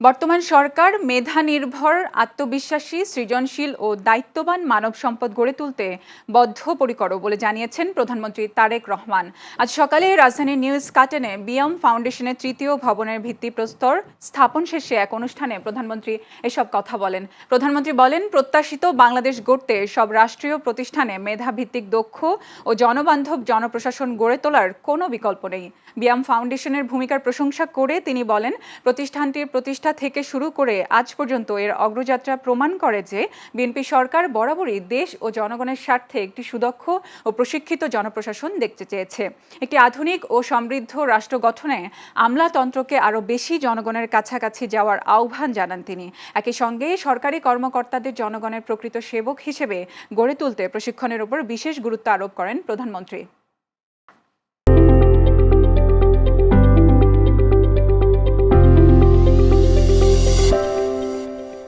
বর্তমান সরকার মেধা নির্ভর, আত্মবিশ্বাসী, সৃজনশীল ও দায়িত্ববান মানব সম্পদ গড়ে তুলতে বদ্ধপরিকর বলে জানিয়েছেন প্রধানমন্ত্রী তারেক রহমান। আজ সকালে রাজধানীর নিউ স্কাটেনে বিএম ফাউন্ডেশনের তৃতীয় ভবনের ভিত্তিপ্রস্তর স্থাপন শেষে এক অনুষ্ঠানে প্রধানমন্ত্রী এসব কথা বলেন। প্রধানমন্ত্রী বলেন, প্রত্যাশিত বাংলাদেশ গড়তে সব রাষ্ট্রীয় প্রতিষ্ঠানে মেধাভিত্তিক দক্ষ ও জনবান্ধব জনপ্রশাসন গড়ে তোলার কোনো বিকল্প নেই। বিএম ফাউন্ডেশনের ভূমিকার প্রশংসা করে তিনি বলেন, প্রতিষ্ঠানটির প্রতিষ্ঠা থেকে শুরু করে আজ পর্যন্ত এর অগ্রযাত্রা প্রমাণ করে যে বিএনপি সরকার বরাবরই দেশ ও জনগণের স্বার্থে একটি সুদক্ষ ও প্রশিক্ষিত জনপ্রশাসন দেখতে চেয়েছে। একটি আধুনিক ও সমৃদ্ধ রাষ্ট্র গঠনে আমলাতন্ত্রকে আরও বেশি জনগণের কাছাকাছি যাওয়ার আহ্বান জানান তিনি। একই সঙ্গে সরকারি কর্মকর্তাদের জনগণের প্রকৃত সেবক হিসেবে গড়ে তুলতে প্রশিক্ষণের উপর বিশেষ গুরুত্ব আরোপ করেন প্রধানমন্ত্রী।